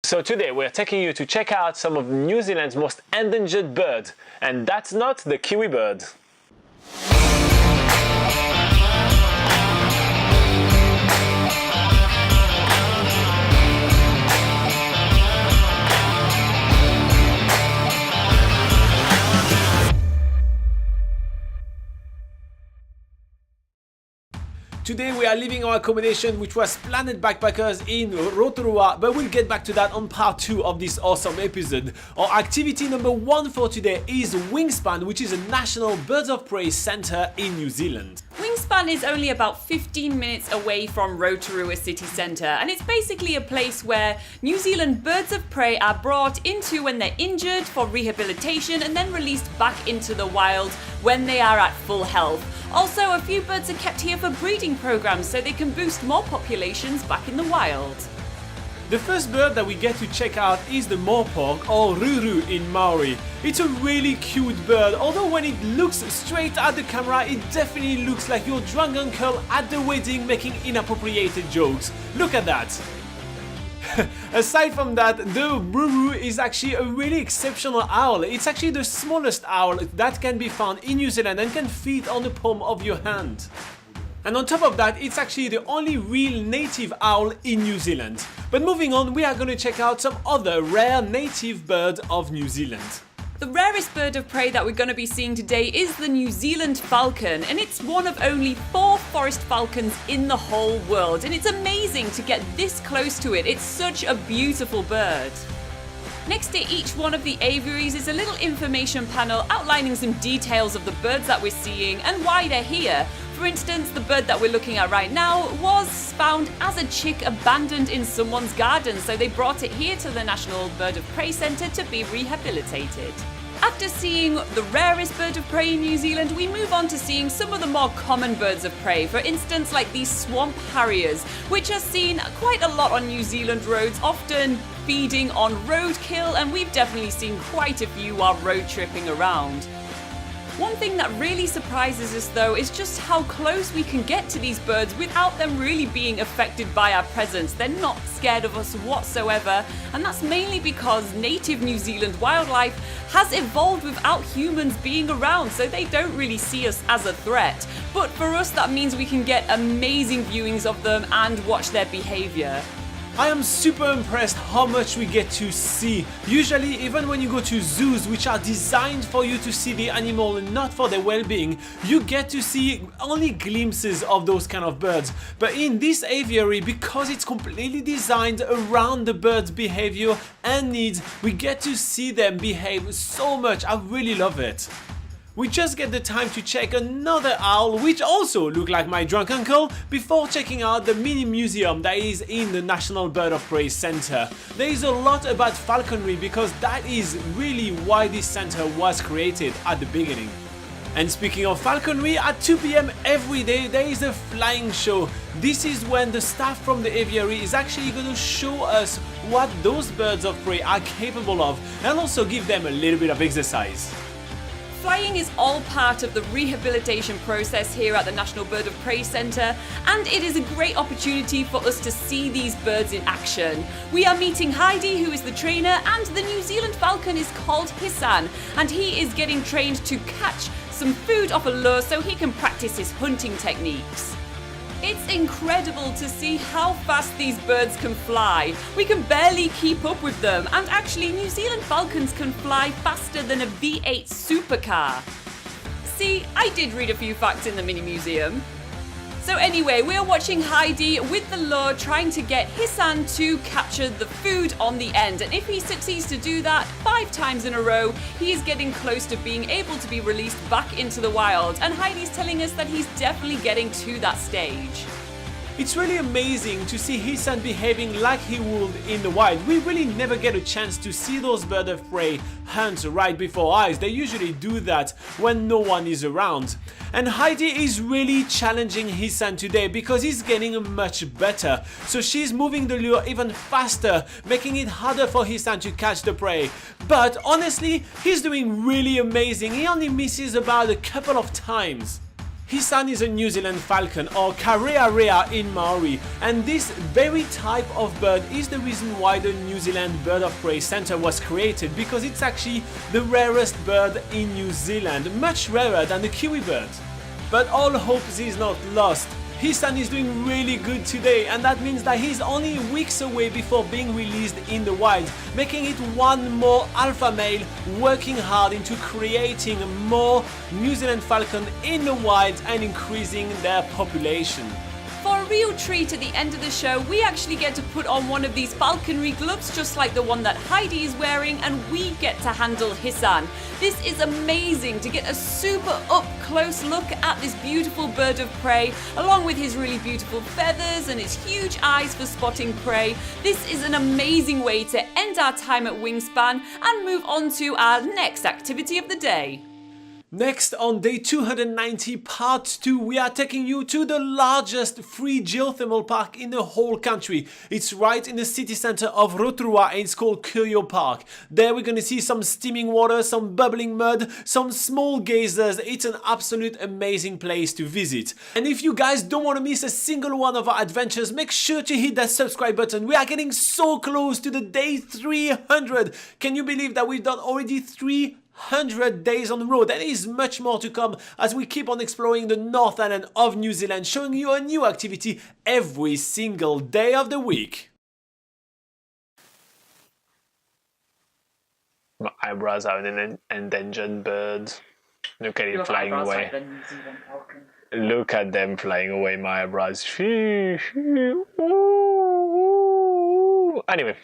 So today we're taking you to check out some of New Zealand's most endangered bird, and that's not the kiwi bird. Today we are leaving our accommodation, which was Planet Backpackers in Rotorua, but we'll get back to that on part 2 of this awesome episode. Our activity number 1 for today is Wingspan, which is a national birds of prey centre in New Zealand. Wingspan is only about 15 minutes away from Rotorua city centre, and it's basically a place where New Zealand birds of prey are brought into when they're injured for rehabilitation and then released back into the wild when they are at full health. Also, a few birds are kept here for breeding programs so they can boost more populations back in the wild. The first bird that we get to check out is the moorpork, or ruru in Maori. It's a really cute bird, although when it looks straight at the camera it definitely looks like your drunk uncle at the wedding making inappropriate jokes. Look at that! Aside from that, the ruru is actually a really exceptional owl. It's actually the smallest owl that can be found in New Zealand and can fit on the palm of your hand. And on top of that, it's actually the only real native owl in New Zealand. But moving on, we are going to check out some other rare native birds of New Zealand. The rarest bird of prey that we're going to be seeing today is the New Zealand falcon, and it's one of only 4 forest falcons in the whole world, and it's amazing to get this close to it. It's such a beautiful bird. Next to each one of the aviaries is a little information panel outlining some details of the birds that we're seeing and why they're here. For instance, the bird that we're looking at right now was found as a chick abandoned in someone's garden, so they brought it here to the National Bird of Prey Centre to be rehabilitated. After seeing the rarest bird of prey in New Zealand, we move on to seeing some of the more common birds of prey. For instance, like these swamp harriers, which are seen quite a lot on New Zealand roads, often feeding on roadkill, and we've definitely seen quite a few while road tripping around. One thing that really surprises us though is just how close we can get to these birds without them really being affected by our presence. They're not scared of us whatsoever, and that's mainly because native New Zealand wildlife has evolved without humans being around, so they don't really see us as a threat. But for us, that means we can get amazing viewings of them and watch their behaviour. I am super impressed how much we get to see. Usually, even when you go to zoos which are designed for you to see the animal and not for their well-being, you get to see only glimpses of those kind of birds. But in this aviary, because it's completely designed around the bird's behavior and needs, we get to see them behave so much. I really love it. We just get the time to check another owl, which also look like my drunk uncle, before checking out the mini museum that is in the National Bird of Prey Centre. There is a lot about falconry because that is really why this centre was created at the beginning. And speaking of falconry, at 2 PM every day there is a flying show. This is when the staff from the aviary is actually going to show us what those birds of prey are capable of and also give them a little bit of exercise. Flying is all part of the rehabilitation process here at the National Bird of Prey Centre, and it is a great opportunity for us to see these birds in action. We are meeting Heidi, who is the trainer, and the New Zealand falcon is called Hisan, and he is getting trained to catch some food off a lure so he can practice his hunting techniques. It's incredible to see how fast these birds can fly. We can barely keep up with them, and actually New Zealand falcons can fly faster than a V8 supercar. See, I did read a few facts in the mini museum. So anyway, we're watching Heidi with the lure trying to get Hisan to capture the food on the end, and if he succeeds to do that 5 times in a row, he is getting close to being able to be released back into the wild, and Heidi's telling us that he's definitely getting to that stage. It's really amazing to see Hisan behaving like he would in the wild. We really never get a chance to see those birds of prey hunt right before our eyes. They usually do that when no one is around. And Heidi is really challenging Hisan today because he's getting much better. So she's moving the lure even faster, making it harder for Hisan to catch the prey. But honestly, he's doing really amazing. He only misses about a couple of times. Hisan is a New Zealand falcon, or karearea in Maori, and this very type of bird is the reason why the New Zealand Bird of Prey Centre was created, because it's actually the rarest bird in New Zealand, much rarer than the kiwi bird. But all hope is not lost. Hisan is doing really good today, and that means that he's only weeks away before being released in the wild, making it one more alpha male working hard into creating more New Zealand falcon in the wild and increasing their population. For a real treat at the end of the show, we actually get to put on one of these falconry gloves just like the one that Heidi is wearing, and we get to handle Hisan. This is amazing to get a super up close look at this beautiful bird of prey, along with his really beautiful feathers and his huge eyes for spotting prey. This is an amazing way to end our time at Wingspan and move on to our next activity of the day. Next, on day 290 part 2, we are taking you to the largest free geothermal park in the whole country. It's right in the city center of Rotorua, and it's called Curio Park. There we're going to see some steaming water, some bubbling mud, some small geysers. It's an absolute amazing place to visit. And if you guys don't want to miss a single one of our adventures, make sure to hit that subscribe button. We are getting so close to the day 300. Can you believe that we've done already 300 days on the road? There is much more to come as we keep on exploring the North Island of New Zealand, showing you a new activity every single day of the week. My eyebrows are an endangered bird. Look at it flying away. Look at them flying away, my eyebrows. Anyway.